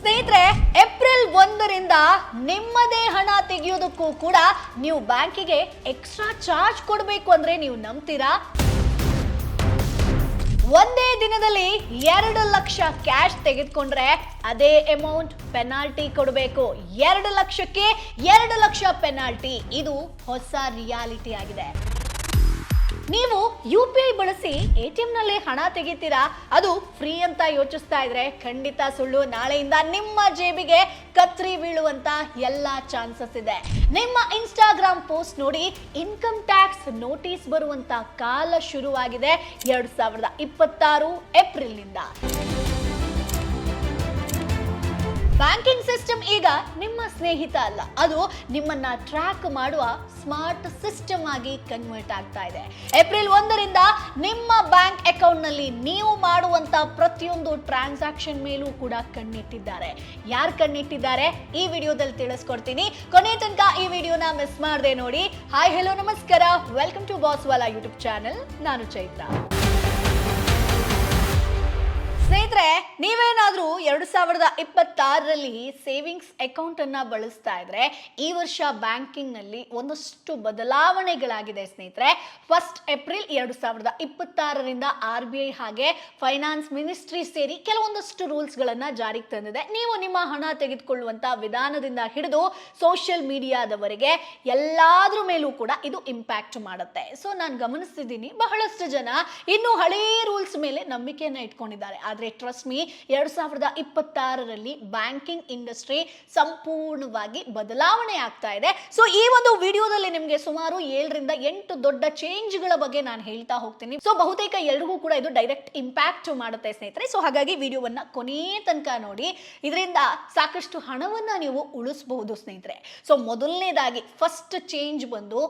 ಸ್ನೇಹಿತರೆ, ಏಪ್ರಿಲ್ 1ರಿಂದ ನಿಮ್ಮದೇ ಹಣ ತೆಗೆಯೋದಕ್ಕೂ ಕೂಡ ನೀವು ಬ್ಯಾಂಕಿಗೆ ಎಕ್ಸ್ಟ್ರಾ ಚಾರ್ಜ್ ಕೊಡಬೇಕು ಅಂದ್ರೆ ನೀವು ನಂಬ್ತೀರಾ? ಒಂದೇ ದಿನದಲ್ಲಿ 2 ಲಕ್ಷ ಕ್ಯಾಶ್ ತೆಗೆದುಕೊಂಡ್ರೆ ಅದೇ ಅಮೌಂಟ್ ಪೆನಾಲ್ಟಿ ಕೊಡಬೇಕು. 2 ಲಕ್ಷಕ್ಕೆ 2 ಲಕ್ಷ ಪೆನಾಲ್ಟಿ. ಇದು ಹೊಸ ರಿಯಾಲಿಟಿ ಆಗಿದೆ. ನೀವು UPI ಬಳಸಿ ATM ನಲ್ಲಿ ಹಣ ತೆಗಿತೀರಾ, ಅದು ಫ್ರೀ ಅಂತ ಯೋಚಿಸ್ತಾ ಇದ್ರೆ ಖಂಡಿತ ಸುಳ್ಳು. ನಾಳೆಯಿಂದ ನಿಮ್ಮ ಜೇಬಿಗೆ ಕತ್ರಿ ಬೀಳುವಂತ ಎಲ್ಲಾ ಚಾನ್ಸಸ್ ಇದೆ. ನಿಮ್ಮ ಇನ್ಸ್ಟಾಗ್ರಾಮ್ ಪೋಸ್ಟ್ ನೋಡಿ ಇನ್ಕಮ್ ಟ್ಯಾಕ್ಸ್ ನೋಟಿಸ್ ಬರುವಂತ ಕಾಲ ಶುರುವಾಗಿದೆ 2026 ಏಪ್ರಿಲ್ನಿಂದ. ಬ್ಯಾಂಕಿಂಗ್ ಸಿಸ್ಟಮ್ ಈಗ ನಿಮ್ಮ ಸ್ನೇಹಿತ ಅಲ್ಲ, ಅದು ನಿಮ್ಮನ್ನ ಟ್ರ್ಯಾಕ್ ಮಾಡುವ ಸ್ಮಾರ್ಟ್ ಸಿಸ್ಟಮ್ ಆಗಿ ಕನ್ವರ್ಟ್ ಆಗ್ತಾ ಇದೆ. ಏಪ್ರಿಲ್ 1ರಿಂದ ನಿಮ್ಮ ಬ್ಯಾಂಕ್ ಅಕೌಂಟ್ ನಲ್ಲಿ ನೀವು ಮಾಡುವಂತ ಪ್ರತಿಯೊಂದು ಟ್ರಾನ್ಸಾಕ್ಷನ್ ಮೇಲೂ ಕೂಡ ಕಣ್ಣಿಟ್ಟಿದ್ದಾರೆ. ಯಾರು ಕಣ್ಣಿಟ್ಟಿದ್ದಾರೆ ಈ ವಿಡಿಯೋದಲ್ಲಿ ತಿಳಿಸ್ಕೊಡ್ತೀನಿ. ಕೊನೆ ತನಕ ಈ ವಿಡಿಯೋನ ಮಿಸ್ ಮಾಡದೆ ನೋಡಿ. ಹಾಯ್, ಹೆಲೋ, ನಮಸ್ಕಾರ, ವೆಲ್ಕಮ್ ಟು ಬಾಸ್ವಾಲಾ ಯೂಟ್ಯೂಬ್ ಚಾನೆಲ್. ನಾನು ಚೈತ್ರ. ಸ್ನೇಹಿತರೆ, ನೀವೇನಾದ್ರೂ 2026ರಲ್ಲಿ ಸೇವಿಂಗ್ಸ್ ಅಕೌಂಟ್ ಅನ್ನ ಬಳಸ್ತಾ ಇದ್ರೆ ಈ ವರ್ಷ ಬ್ಯಾಂಕಿಂಗ್ ನಲ್ಲಿ ಒಂದಷ್ಟು ಬದಲಾವಣೆಗಳಾಗಿದೆ ಸ್ನೇಹಿತರೆ. ಫಸ್ಟ್ ಏಪ್ರಿಲ್ 2026ರಿಂದ RBI ಹಾಗೆ ಫೈನಾನ್ಸ್ ಮಿನಿಸ್ಟ್ರಿ ಸೇರಿ ಕೆಲವೊಂದಷ್ಟು ರೂಲ್ಸ್ ಗಳನ್ನ ಜಾರಿಗೆ ತಂದಿದೆ. ನೀವು ನಿಮ್ಮ ಹಣ ತೆಗೆದುಕೊಳ್ಳುವಂತ ವಿಧಾನದಿಂದ ಹಿಡಿದು ಸೋಷಿಯಲ್ ಮೀಡಿಯಾದವರೆಗೆ ಎಲ್ಲಾದ್ರ ಮೇಲೂ ಕೂಡ ಇದು ಇಂಪ್ಯಾಕ್ಟ್ ಮಾಡುತ್ತೆ. ಸೊ ನಾನು ಗಮನಿಸ್ತಿದ್ದೀನಿ, ಬಹಳಷ್ಟು ಜನ ಇನ್ನು ಹಳೇ ರೂಲ್ಸ್ ಮೇಲೆ ನಂಬಿಕೆಯನ್ನ ಇಟ್ಕೊಂಡಿದ್ದಾರೆ. ಟ್ರಸ್ಟ್ ಮೀ, 2026ರಲ್ಲಿ ಬ್ಯಾಂಕಿಂಗ್ ಇಂಡಸ್ಟ್ರಿ ಸಂಪೂರ್ಣವಾಗಿ ಬದಲಾವಣೆ ಆಗ್ತಾ ಇದೆ. ಸೊ ಈ ಒಂದು ವಿಡಿಯೋದಲ್ಲಿ ನಿಮಗೆ ಸುಮಾರು 7ರಿಂದ 8 ದೊಡ್ಡ ಚೇಂಜ್ ಗಳ ಬಗ್ಗೆ ನಾನು ಹೇಳ್ತಾ ಹೋಗ್ತೀನಿ. ಸೊ ಬಹುತೇಕ ಎಲ್ರಿಗೂ ಕೂಡ ಇದು ಡೈರೆಕ್ಟ್ ಇಂಪ್ಯಾಕ್ಟ್ ಮಾಡುತ್ತೆ ಸ್ನೇಹಿತರೆ. ಸೊ ಹಾಗಾಗಿ ವಿಡಿಯೋವನ್ನ ಕೊನೆ ತನಕ ನೋಡಿ. ಇದರಿಂದ ಸಾಕಷ್ಟು ಹಣವನ್ನ ನೀವು ಉಳಿಸಬಹುದು ಸ್ನೇಹಿತರೆ. ಸೊ ಮೊದಲನೇದಾಗಿ ಫಸ್ಟ್ ಚೇಂಜ್ ಬಂದು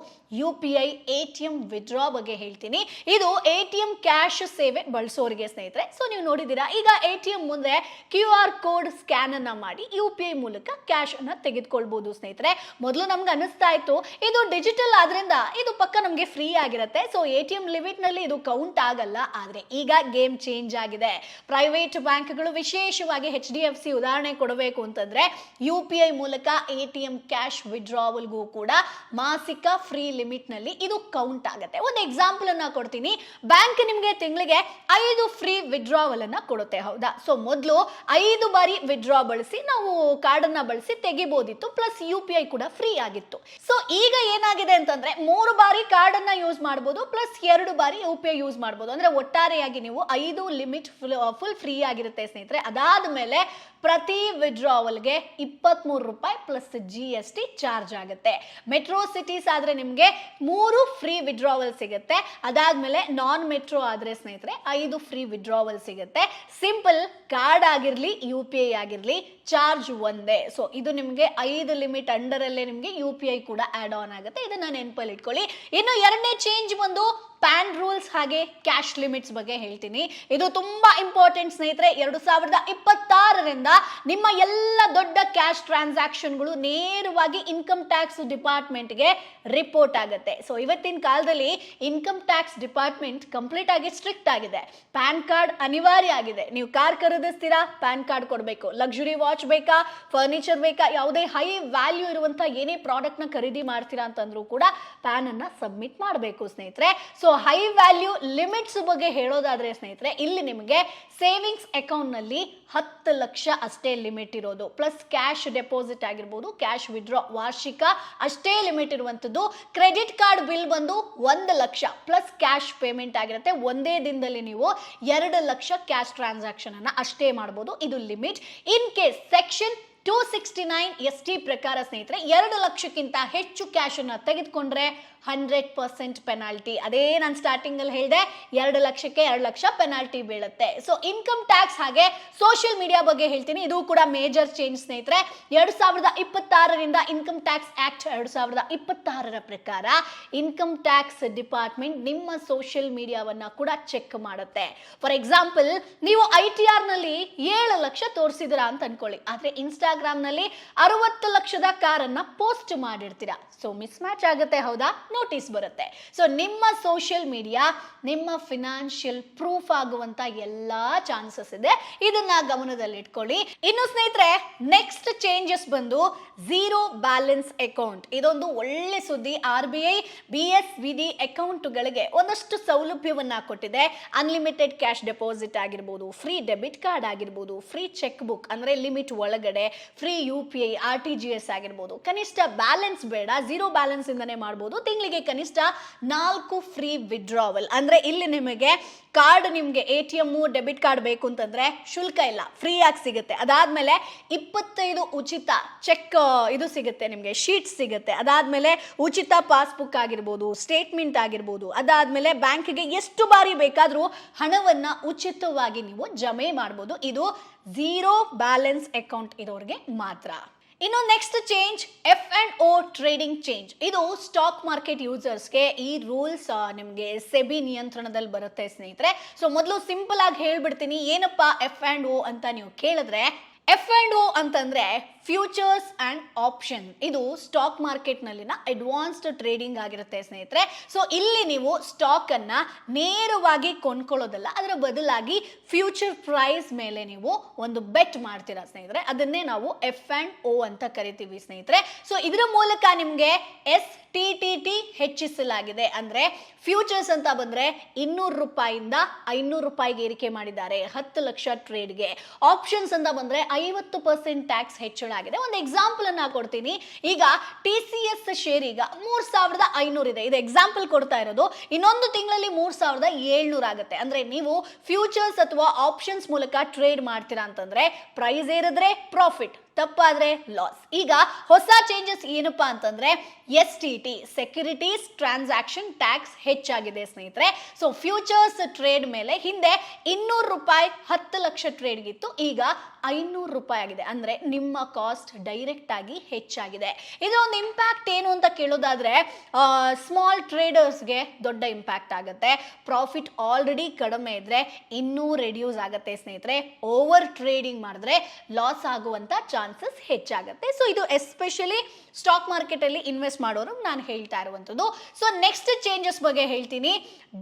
UPI ATM ವಿಡ್ರಾ ಬಗ್ಗೆ ಹೇಳ್ತೀನಿ. ಇದು ATM ಕ್ಯಾಶ್ ಸೇವೆ ಬಳಸೋರಿಗೆ ಸ್ನೇಹಿತರೆ. ಸೊ ನೀವು ನೋಡಿದ್ದೀರಾ, ಈಗ ATM ಮುಂದೆ QR ಕೋಡ್ ಸ್ಕ್ಯಾನ್ ಅನ್ನ ಮಾಡಿ UPI ಮೂಲಕ ಕ್ಯಾಶ್ ಅನ್ನ ತೆಗೆದುಕೊಳ್ಬಹುದು ಸ್ನೇಹಿತರೆ. ಮೊದಲು ನಮ್ಗೆ ಅನಿಸ್ತಾ ಇತ್ತು ಇದು ಡಿಜಿಟಲ್ ಆದ್ರಿಂದ ಇದು ಪಕ್ಕ ನಮ್ಗೆ ಫ್ರೀ ಆಗಿರುತ್ತೆ, ಸೊ ATM ಲಿಮಿಟ್ ನಲ್ಲಿ ಇದು ಕೌಂಟ್ ಆಗಲ್ಲ. ಆದ್ರೆ ಈಗ ಗೇಮ್ ಚೇಂಜ್ ಆಗಿದೆ. ಪ್ರೈವೇಟ್ ಬ್ಯಾಂಕ್ಗಳು, ವಿಶೇಷವಾಗಿ HDFC ಉದಾಹರಣೆ ಕೊಡಬೇಕು ಅಂತಂದ್ರೆ UPI ಮೂಲಕ ATM ಕ್ಯಾಶ್ ವಿಡ್ರಾವಲ್ಗೂ ಕೂಡ ಮಾಸಿಕ ಫ್ರೀ ಲಿಮಿಟ್ ನಲ್ಲಿ ಇದು ಕೌಂಟ್ ಆಗುತ್ತೆ. ಒಂದು ಎಕ್ಸಾಂಪಲ್ ಅನ್ನ ಕೊಡ್ತೀನಿ. ಬ್ಯಾಂಕ್ ನಿಮ್ಗೆ ತಿಂಗಳಿಗೆ 5 ಫ್ರೀ ವಿಡ್ರಾವಲ್ ಅನ್ನ ಕೊಡುತ್ತೆ, ಹೌದಾ? ಸೊ ಮೊದಲು 5 ಬಾರಿ ವಿಡ್ರಾ ಬಳಸಿ ನಾವು ಕಾರ್ಡ್ ಅನ್ನ ಬಳಸಿ ತೆಗಿಬಹುದಿತ್ತು, ಪ್ಲಸ್ UPI ಕೂಡ ಫ್ರೀ ಆಗಿತ್ತು. ಸೊ ಈಗ ಏನಾಗಿದೆ ಅಂತಂದ್ರೆ 3 ಬಾರಿ ಕಾರ್ಡ್ ಅನ್ನ ಯೂಸ್ ಮಾಡಬಹುದು, ಪ್ಲಸ್ 2 ಬಾರಿ UPI ಯೂಸ್ ಮಾಡಬಹುದು. ಅಂದ್ರೆ ಒಟ್ಟಾರೆಯಾಗಿ ನೀವು 5 ಲಿಮಿಟ್ ಫುಲ್ ಫ್ರೀ ಆಗಿರುತ್ತೆ ಸ್ನೇಹಿತರೆ. ಅದಾದ್ಮೇಲೆ ಪ್ರತಿ ವಿಡ್ರಾವಲ್ಗೆ 23 ರೂಪಾಯಿ ಪ್ಲಸ್ GST ಚಾರ್ಜ್ ಆಗುತ್ತೆ. ಮೆಟ್ರೋ ಸಿಟೀಸ್ ಆದ್ರೆ ನಿಮ್ಗೆ 3 ಫ್ರೀ ವಿಡ್ರಾವಲ್ ಸಿಗುತ್ತೆ. ಅದಾದ್ಮೇಲೆ ನಾನ್ ಮೆಟ್ರೋ ಆದ್ರೆ ಸ್ನೇಹಿತರೆ 5 ಫ್ರೀ ವಿಡ್ರಾವಲ್ ಸಿಗುತ್ತೆ. ಸಿಂಪಲ್ ಕಾರ್ಡ್ ಆಗಿರ್ಲಿ UPI ಆಗಿರ್ಲಿ ಚಾರ್ಜ್ ಒಂದೇ. ಸೊ ಇದು ನಿಮ್ಗೆ 5 ಲಿಮಿಟ್ ಅಂಡರ್ ಅಲ್ಲೇ ನಿಮ್ಗೆ UPI ಕೂಡ ಆಡ್ ಆನ್ ಆಗುತ್ತೆ. ಇದನ್ನ ನೆನಪಲ್ಲಿ ಇಟ್ಕೊಳ್ಳಿ. ಇನ್ನು ಎರಡನೇ ಚೇಂಜ್ ಬಂದು ಪ್ಯಾನ್ ರೂಲ್ಸ್ ಹಾಗೆ ಕ್ಯಾಶ್ ಲಿಮಿಟ್ಸ್ ಬಗ್ಗೆ ಹೇಳ್ತೀನಿ. ಇದು ತುಂಬಾ ಇಂಪಾರ್ಟೆಂಟ್ ಸ್ನೇಹಿತರೆ. 2026ರಿಂದ ನಿಮ್ಮ ಎಲ್ಲ ದೊಡ್ಡ ಕ್ಯಾಶ್ ಟ್ರಾನ್ಸಾಕ್ಷನ್ಗಳು ನೇರವಾಗಿ ಇನ್ಕಮ್ ಟ್ಯಾಕ್ಸ್ ಡಿಪಾರ್ಟ್ಮೆಂಟ್ಗೆ ರಿಪೋರ್ಟ್ ಆಗುತ್ತೆ. ಸೊ ಇವತ್ತಿನ ಕಾಲದಲ್ಲಿ ಇನ್ಕಮ್ ಟ್ಯಾಕ್ಸ್ ಡಿಪಾರ್ಟ್ಮೆಂಟ್ ಕಂಪ್ಲೀಟ್ ಆಗಿ ಸ್ಟ್ರಿಕ್ಟ್ ಆಗಿದೆ. ಪ್ಯಾನ್ ಕಾರ್ಡ್ ಅನಿವಾರ್ಯ ಆಗಿದೆ. ನೀವು ಕಾರ್ ಖರೀದಿಸ್ತೀರಾ, ಪ್ಯಾನ್ ಕಾರ್ಡ್ ಕೊಡಬೇಕು. ಲಕ್ಸುರಿ ವಾಚ್ ಬೇಕಾ, ಫರ್ನಿಚರ್ ಬೇಕಾ, ಯಾವುದೇ ಹೈ ವ್ಯಾಲ್ಯೂ ಇರುವಂತ ಏನೇ ಪ್ರಾಡಕ್ಟ್ ನ ಖರೀದಿ ಮಾಡ್ತೀರಾ ಅಂತಂದ್ರೂ ಕೂಡ ಪ್ಯಾನ್ ಅನ್ನ ಸಬ್ಮಿಟ್ ಮಾಡಬೇಕು ಸ್ನೇಹಿತರೆ. ಸೊ ಹೈ ವ್ಯಾಲ್ಯೂ ಲಿಮಿಟ್ಸ್ ಬಗ್ಗೆ ಹೇಳೋದಾದ್ರೆ ಸ್ನೇಹಿತರೆ, ಇಲ್ಲಿ ನಿಮಗೆ ಸೇವಿಂಗ್ಸ್ ಅಕೌಂಟ್ ನಲ್ಲಿ 10 ಲಕ್ಷ ಅಷ್ಟೇ ಲಿಮಿಟ್ ಇರೋದು, ಪ್ಲಸ್ ಕ್ಯಾಶ್ ಡೆಪಾಸಿಟ್ ಆಗಿರ್ಬೋದು, ಕ್ಯಾಶ್ ವಿಡ್ರಾ ವಾರ್ಷಿಕ ಅಷ್ಟೇ ಲಿಮಿಟ್ ಇರುವಂತದ್ದು. ಕ್ರೆಡಿಟ್ ಕಾರ್ಡ್ ಬಿಲ್ ಬಂದು 1 ಲಕ್ಷ ಪ್ಲಸ್ ಕ್ಯಾಶ್ ಪೇಮೆಂಟ್ ಆಗಿರುತ್ತೆ. ಒಂದೇ ದಿನದಲ್ಲಿ ನೀವು 2 ಲಕ್ಷ ಕ್ಯಾಶ್ ಟ್ರಾನ್ಸಾಕ್ಷನ್ ಅನ್ನ ಅಷ್ಟೇ ಮಾಡಬಹುದು. ಇದು limit. In case section 269 ST ಪ್ರಕಾರ ಸ್ನೇಹಿತರೆ 2 ಲಕ್ಷಕ್ಕಿಂತ ಹೆಚ್ಚು ಕ್ಯಾಶ್ ಅನ್ನ ತೆಗೆದುಕೊಂಡ್ರೆ 100% ಪೆನಾಲ್ಟಿ. ಅದೇ ನಾನು ಸ್ಟಾರ್ಟಿಂಗ್ ಅಲ್ಲಿ ಹೇಳಿದೆ, 2 ಲಕ್ಷಕ್ಕೆ 2 ಲಕ್ಷ ಪೆನಾಲ್ಟಿ ಬೀಳುತ್ತೆ. ಸೊ ಇನ್ಕಮ್ ಟ್ಯಾಕ್ಸ್ ಹಾಗೆ ಸೋಷಿಯಲ್ ಮೀಡಿಯಾ ಬಗ್ಗೆ ಹೇಳ್ತೀನಿ. ಇದು ಕೂಡ ಮೇಜರ್ ಚೇಂಜ್ ಸ್ನೇಹಿತರೆ. 2026ರಿಂದ ಇನ್ಕಮ್ ಟ್ಯಾಕ್ಸ್ ಆಕ್ಟ್ 2026ರ ಪ್ರಕಾರ ಇನ್ಕಮ್ ಟ್ಯಾಕ್ಸ್ ಡಿಪಾರ್ಟ್ಮೆಂಟ್ ನಿಮ್ಮ ಸೋಷಿಯಲ್ ಮೀಡಿಯಾವನ್ನ ಕೂಡ ಚೆಕ್ ಮಾಡುತ್ತೆ. ಫಾರ್ ಎಕ್ಸಾಂಪಲ್, ನೀವು ITR ನಲ್ಲಿ 7 ಲಕ್ಷ ತೋರಿಸಿದಿರಾ ಅಂತ ಅನ್ಕೊಳ್ಳಿ, ಆದ್ರೆ ಇನ್ಸ್ಟಾಗ್ರಾಮ್ ನಲ್ಲಿ 60 ಲಕ್ಷದ ಕಾರನ್ನ ಪೋಸ್ಟ್ ಮಾಡಿರ್ತೀರಾ. ಸೊ ಮಿಸ್ ಮ್ಯಾಚ್ ಆಗುತ್ತೆ, ಹೌದಾ? ನೋಟಿಸ್ ಬರುತ್ತೆ. ಸೊ ನಿಮ್ಮ ಸೋಷಿಯಲ್ ಮೀಡಿಯಾ ನಿಮ್ಮ ಫಿನಾನ್ಷಿಯಲ್ ಪ್ರೂಫ್ ಆಗುವಂತ ಎಲ್ಲಾ ಚಾನ್ಸಸ್ ಇದೆ, ಇದನ್ನ ಗಮನದಲ್ಲಿಟ್ಕೊಳ್ಳಿ. ಇನ್ನು ಸ್ನೇಹಿತರೆ, ನೆಕ್ಸ್ಟ್ ಚೇಂಜಸ್ ಬಂದು ಝೀರೋ ಬ್ಯಾಲೆನ್ಸ್ ಅಕೌಂಟ್. ಇದೊಂದು ಒಳ್ಳೆ ಸುದ್ದಿ. RBI BSBD ಅಕೌಂಟ್ಗಳಿಗೆ ಒಂದಷ್ಟು ಸೌಲಭ್ಯವನ್ನ ಕೊಟ್ಟಿದೆ. ಅನ್ಲಿಮಿಟೆಡ್ ಕ್ಯಾಶ್ ಡೆಪಾಸಿಟ್ ಆಗಿರ್ಬೋದು, ಫ್ರೀ ಡೆಬಿಟ್ ಕಾರ್ಡ್ ಆಗಿರ್ಬೋದು, ಫ್ರೀ ಚೆಕ್ ಬುಕ್ ಅಂದ್ರೆ ಲಿಮಿಟ್ ಒಳಗಡೆ, ಫ್ರೀ UPI RTGS ಆಗಿರ್ಬೋದು. ಕನಿಷ್ಠ ಬ್ಯಾಲೆನ್ಸ್ ಬೇಡ, ಝೀರೋ ಬ್ಯಾಲೆನ್ಸ್ ಇಂದಾನೆ ಮಾಡಬಹುದು. ತಿಂಗಳಿಗೆ ಕನಿಷ್ಠ 4 ಫ್ರೀ ವಿಡ್ರಾವಲ್. ಅಂದ್ರೆ ಇಲ್ಲಿ ನಿಮಗೆ ಕಾರ್ಡ್, ನಿಮಗೆ ATM ಡೆಬಿಟ್ ಕಾರ್ಡ್ ಬೇಕು ಅಂತಂದ್ರೆ ಶುಲ್ಕ ಇಲ್ಲ, ಫ್ರೀ ಆಗಿ ಸಿಗುತ್ತೆ. ಅದಾದ್ಮೇಲೆ 25 ಉಚಿತ ಚೆಕ್ ಇದು ಸಿಗುತ್ತೆ, ನಿಮಗೆ ಶೀಟ್ ಸಿಗುತ್ತೆ. ಅದಾದ್ಮೇಲೆ ಉಚಿತ ಪಾಸ್ಬುಕ್ ಆಗಿರ್ಬೋದು, ಸ್ಟೇಟ್ಮೆಂಟ್ ಆಗಿರ್ಬೋದು. ಅದಾದ್ಮೇಲೆ ಬ್ಯಾಂಕ್ಗೆ ಎಷ್ಟು ಬಾರಿ ಬೇಕಾದ್ರೂ ಹಣವನ್ನ ಉಚಿತವಾಗಿ ನೀವು ಜಮೆ ಮಾಡಬಹುದು. ಇದು ಝೀರೋ ಬ್ಯಾಲೆನ್ಸ್ ಅಕೌಂಟ್ ಇರೋರಿಗೆ ಮಾತ್ರ. ಇನ್ನು next change F&O trading change. ಇದು ಸ್ಟಾಕ್ ಮಾರ್ಕೆಟ್ ಯೂಸರ್ಸ್ಗೆ ಈ ರೂಲ್ಸ್ ನಿಮಗೆ ಸೆಬಿ ನಿಯಂತ್ರಣದಲ್ಲಿ ಬರುತ್ತೆ ಸ್ನೇಹಿತರೆ. ಸೊ ಮೊದಲು ಸಿಂಪಲ್ ಆಗಿ ಹೇಳ್ಬಿಡ್ತೀನಿ, ಏನಪ್ಪಾ F&O ಅಂತ ನೀವು ಕೇಳಿದ್ರೆ, F&O ಅಂತಂದ್ರೆ ಫ್ಯೂಚರ್ಸ್ ಅಂಡ್ ಆಪ್ಷನ್. ಇದು ಸ್ಟಾಕ್ ಮಾರ್ಕೆಟ್ ನಲ್ಲಿನ ಅಡ್ವಾನ್ಸ್ಡ್ ಟ್ರೇಡಿಂಗ್ ಆಗಿರುತ್ತೆ ಸ್ನೇಹಿತರೆ. ಸೊ ಇಲ್ಲಿ ನೀವು ಸ್ಟಾಕ್ ಅನ್ನ ನೇರವಾಗಿ ಕೊಂಡ್ಕೊಳ್ಳೋದಲ್ಲ, ಅದರ ಬದಲಾಗಿ ಫ್ಯೂಚರ್ ಪ್ರೈಸ್ ಮೇಲೆ ನೀವು ಒಂದು ಬೆಟ್ ಮಾಡ್ತೀರಾ ಸ್ನೇಹಿತರೆ. ಅದನ್ನೇ ನಾವು F&O ಅಂತ ಕರಿತೀವಿ ಸ್ನೇಹಿತರೆ. ಸೊ ಇದರ ಮೂಲಕ ನಿಮಗೆ STTT ಹೆಚ್ಚಿಸಲಾಗಿದೆ. ಅಂದ್ರೆ ಫ್ಯೂಚರ್ಸ್ ಅಂತ ಬಂದ್ರೆ 200 ರೂಪಾಯಿಂದ 500 ರೂಪಾಯಿಗೆ ಏರಿಕೆ ಮಾಡಿದ್ದಾರೆ 10 ಲಕ್ಷ ಟ್ರೇಡ್ಗೆ. ಆಪ್ಷನ್ಸ್ ಅಂತ ಬಂದ್ರೆ 50% ಟ್ಯಾಕ್ಸ್ ಹೆಚ್ಚಳ ಆಗಿದೆ. ಒಂದು ಎಕ್ಸಾಂಪಲ್ ಅನ್ನ ಕೊಡ್ತೀನಿ. ಈಗ TCS ಶೇರ್ ಈಗ 3500 ಇದೆ, ಇದು ಎಕ್ಸಾಂಪಲ್ ಕೊಡ್ತಾ ಇರೋದು. ಇನ್ನೊಂದು ತಿಂಗಳಲ್ಲಿ 3700 ಆಗುತ್ತೆ. ಅಂದ್ರೆ ನೀವು ಫ್ಯೂಚರ್ಸ್ ಅಥವಾ ಆಪ್ಷನ್ಸ್ ಮೂಲಕ ಟ್ರೇಡ್ ಮಾಡ್ತೀರಾ ಅಂತಂದ್ರೆ ಪ್ರೈಸ್ ಏರಿದ್ರೆ ಪ್ರಾಫಿಟ್, ತಪ್ಪಾದ್ರೆ ಲಾಸ್. ಈಗ ಹೊಸ ಚೇಂಜಸ್ ಏನಪ್ಪಾ ಅಂತಂದ್ರೆ STT ಸೆಕ್ಯೂರಿಟೀಸ್ ಟ್ರಾನ್ಸಾಕ್ಷನ್ ಟ್ಯಾಕ್ಸ್ ಹೆಚ್ಚಾಗಿದೆ ಸ್ನೇಹಿತರೆ. ಸೊ ಫ್ಯೂಚರ್ಸ್ ಟ್ರೇಡ್ ಮೇಲೆ ಹಿಂದೆ 200 ರೂಪಾಯಿ 10 ಲಕ್ಷ ಟ್ರೇಡ್ಗಿತ್ತು, ಈಗ 500 ರೂಪಾಯಿ ಆಗಿದೆ. ಅಂದ್ರೆ ನಿಮ್ಮ ಕಾಸ್ಟ್ ಡೈರೆಕ್ಟ್ ಆಗಿ ಹೆಚ್ಚಾಗಿದೆ. ಇದರ ಒಂದು ಇಂಪ್ಯಾಕ್ಟ್ ಏನು ಅಂತ ಕೇಳೋದಾದ್ರೆ, ಸ್ಮಾಲ್ ಟ್ರೇಡರ್ಸ್ಗೆ ದೊಡ್ಡ ಇಂಪ್ಯಾಕ್ಟ್ ಆಗುತ್ತೆ. ಪ್ರಾಫಿಟ್ ಆಲ್ರೆಡಿ ಕಡಿಮೆ ಇದ್ರೆ ಇನ್ನೂ ರೆಡ್ಯೂಸ್ ಆಗುತ್ತೆ ಸ್ನೇಹಿತರೆ. ಓವರ್ ಟ್ರೇಡಿಂಗ್ ಮಾಡಿದ್ರೆ ಲಾಸ್ ಆಗುವಂತ ಚಾನ್ಸಸ್ ಹೆಚ್ಚಾಗುತ್ತೆ. ಸೊ ಇದು ಎಸ್ಪೆಷಲಿ ಸ್ಟಾಕ್ ಮಾರ್ಕೆಟ್ ಅಲ್ಲಿ ಇನ್ವೆಸ್ಟ್ ಮಾಡೋರು ನಾನು ಹೇಳ್ತಾ ಇರುವಂತದ್ದು. ಸೊ ನೆಕ್ಸ್ಟ್ ಚೇಂಜಸ್ ಬಗ್ಗೆ ಹೇಳ್ತೀನಿ.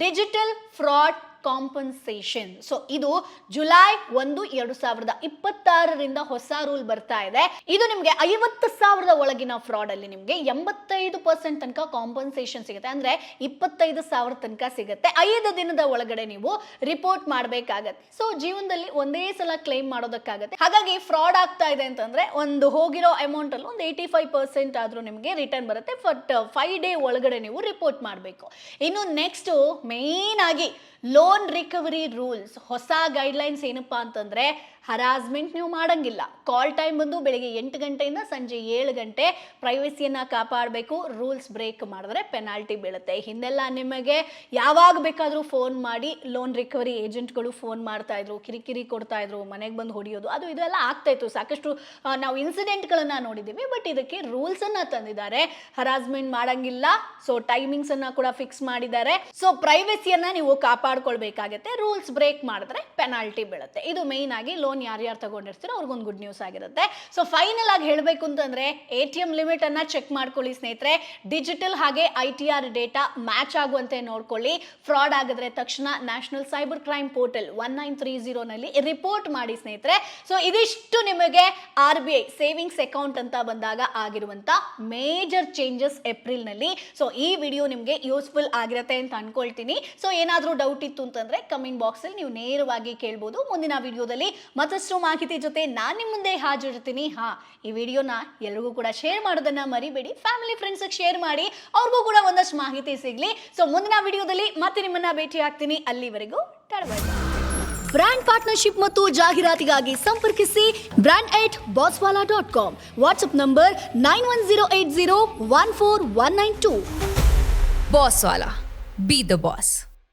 Digital fraud compensation. ಸೊ ಇದು ಜುಲೈ 1, 2026 ಹೊಸ ರೂಲ್ ಬರ್ತಾ ಇದೆ. ಇದು ನಿಮಗೆ 50,000 ಒಳಗಿನ ಫ್ರಾಡ್ ಅಲ್ಲಿ ನಿಮಗೆ 85% ತನಕ ಕಾಂಪನ್ಸೇಷನ್ ಸಿಗುತ್ತೆ. ಅಂದ್ರೆ 25,000 ತನಕ ಸಿಗುತ್ತೆ. 5 ದಿನದ ಒಳಗಡೆ ನೀವು ರಿಪೋರ್ಟ್ ಮಾಡಬೇಕಾಗತ್ತೆ. ಸೊ ಜೀವನದಲ್ಲಿ ಒಂದೇ ಸಲ ಕ್ಲೈಮ್ ಮಾಡೋದಕ್ಕಾಗತ್ತೆ. ಹಾಗಾಗಿ ಫ್ರಾಡ್ ಆಗ್ತಾ ಇದೆ ಅಂತಂದ್ರೆ ಒಂದು ಹೋಗಿರೋ ಅಮೌಂಟ್ ಅಲ್ಲಿ ಒಂದು 85% ಆದ್ರೂ ನಿಮಗೆ ರಿಟರ್ನ್ ಬರುತ್ತೆ. ಬಟ್ 5 ಡೇ ಒಳಗಡೆ ನೀವು ರಿಪೋರ್ಟ್ ಮಾಡಬೇಕು. ಇನ್ನು ನೆಕ್ಸ್ಟ್ ಮೇನ್ ಆಗಿ ಲೋನ್ ರಿಕವರಿ ರೂಲ್ಸ್. ಹೊಸ ಗೈಡ್ಲೈನ್ಸ್ ಏನಪ್ಪಾ ಅಂತಂದ್ರೆ, ಹರಾಸ್ಮೆಂಟ್ ನೀವು ಮಾಡಂಗಿಲ್ಲ. ಕಾಲ್ ಟೈಮ್ ಬಂದು ಬೆಳಿಗ್ಗೆ 8 ಗಂಟೆಯಿಂದ ಸಂಜೆ 7 ಗಂಟೆ. ಪ್ರೈವಸಿಯನ್ನ ಕಾಪಾಡಬೇಕು. ರೂಲ್ಸ್ ಬ್ರೇಕ್ ಮಾಡಿದ್ರೆ ಪೆನಾಲ್ಟಿ ಬೀಳುತ್ತೆ. ಹಿಂದೆಲ್ಲ ನಿಮಗೆ ಯಾವಾಗ ಬೇಕಾದ್ರೂ ಫೋನ್ ಮಾಡಿ ಲೋನ್ ರಿಕವರಿ ಏಜೆಂಟ್ಗಳು ಫೋನ್ ಮಾಡ್ತಾ ಇದ್ರು, ಕಿರಿಕಿರಿ ಕೊಡ್ತಾ ಇದ್ರು, ಮನೆಗೆ ಬಂದು ಹೊಡಿಯೋದು, ಅದು ಇದೆಲ್ಲ ಆಗ್ತಾ ಇತ್ತು. ಸಾಕಷ್ಟು ನಾವು ಇನ್ಸಿಡೆಂಟ್ಗಳನ್ನ ನೋಡಿದ್ದೀವಿ. ಬಟ್ ಇದಕ್ಕೆ ರೂಲ್ಸ್ ಅನ್ನ ತಂದಿದ್ದಾರೆ. ಹರಾಸ್ಮೆಂಟ್ ಮಾಡಂಗಿಲ್ಲ. ಸೊ ಟೈಮಿಂಗ್ಸ್ ಅನ್ನ ಕೂಡ ಫಿಕ್ಸ್ ಮಾಡಿದ್ದಾರೆ. ಸೊ ಪ್ರೈವಸಿಯನ್ನ ನೀವು ಕಾಪಾಡ್ಕೊಳ್ಬೇಕಾಗತ್ತೆ. ರೂಲ್ಸ್ ಬ್ರೇಕ್ ಮಾಡಿದ್ರೆ ಪೆನಾಲ್ಟಿ ಬೀಳುತ್ತೆ. ಇದು ಮೇನ್ ಆಗಿ ಲೋನ್ ಯಾರ್ಯಾರು ತಗೊಂಡಿರ್ತೀರೋ ಅವ್ರಿಗೊಂದು ಗುಡ್ ನ್ಯೂಸ್ ಆಗಿರುತ್ತೆ. ಸೊ ಫೈನಲ್ ಆಗಿ ಹೇಳಬೇಕು ಅಂತಂದ್ರೆ, ATM ಲಿಮಿಟ್ ಅನ್ನ ಚೆಕ್ ಮಾಡ್ಕೊಳ್ಳಿ ಸ್ನೇಹಿತರೆ. ಡಿಜಿಟಲ್ ಹಾಗೆ ITR ಡೇಟಾ ಮ್ಯಾಚ್ ಆಗುವಂತೆ ನೋಡ್ಕೊಳ್ಳಿ. ಫ್ರಾಡ್ ಆಗಿದ್ರೆ ತಕ್ಷಣ ನ್ಯಾಷನಲ್ ಸೈಬರ್ ಕ್ರೈಮ್ ಪೋರ್ಟಲ್ 1930 ನಲ್ಲಿ ರಿಪೋರ್ಟ್ ಮಾಡಿ ಸ್ನೇಹಿತರೆ. ಸೊ ಇದಿಷ್ಟು ನಿಮಗೆ RBI ಸೇವಿಂಗ್ಸ್ ಅಕೌಂಟ್ ಅಂತ ಬಂದಾಗ ಆಗಿರುವಂತ ಮೇಜರ್ ಚೇಂಜಸ್ ಏಪ್ರಿಲ್ ನಲ್ಲಿ. ಸೊ ಈ ವಿಡಿಯೋ ನಿಮಗೆ ಯೂಸ್ಫುಲ್ ಆಗಿರುತ್ತೆ ಅಂತ ಅನ್ಕೊಳ್ತೀನಿ. ಸೊ ಏನಾದ್ರೂ ಡೌಟ್ ಇತ್ತು ಅಂತಂದ್ರೆ ಕಮೆಂಟ್ ಬಾಕ್ಸ್ ಅಲ್ಲಿ ನೀವು ನೇರವಾಗಿ ಕೇಳಬಹುದು. ಮುಂದಿನ ವಿಡಿಯೋದಲ್ಲಿ ಮತ್ತಷ್ಟು ಮಾಹಿತಿ ಜೊತೆ ನಾನು ನಿಮ್ಮ ಮುಂದೆ ಹಾಜರಿರ್ತೀನಿ. ಈ ವಿಡಿಯೋನ ಎಲ್ರಿಗೂ ಕೂಡ ಶೇರ್ ಮಾಡೋದನ್ನ ಮರಿಬೇಡಿ. ಫ್ಯಾಮಿಲಿ ಫ್ರೆಂಡ್ಸ್ ಶೇರ್ ಮಾಡಿ, ಅವ್ರಿಗೂ ಕೂಡ ಒಂದಷ್ಟು ಮಾಹಿತಿ ಸಿಗ್ಲಿ. ಸೊ ಮುಂದಿನ ವಿಡಿಯೋದಲ್ಲಿ ಮತ್ತೆ ನಿಮ್ಮನ್ನ ಭೇಟಿ ಆಗ್ತೀನಿ. ಅಲ್ಲಿವರೆಗೂ ಬ್ರ್ಯಾಂಡ್ ಪಾರ್ಟ್ನರ್ಶಿಪ್ ಮತ್ತು ಜಾಹೀರಾತಿಗಾಗಿ ಸಂಪರ್ಕಿಸಿ brand@bosswala.com. WhatsApp number 9108014192. Bosswala. Be the boss.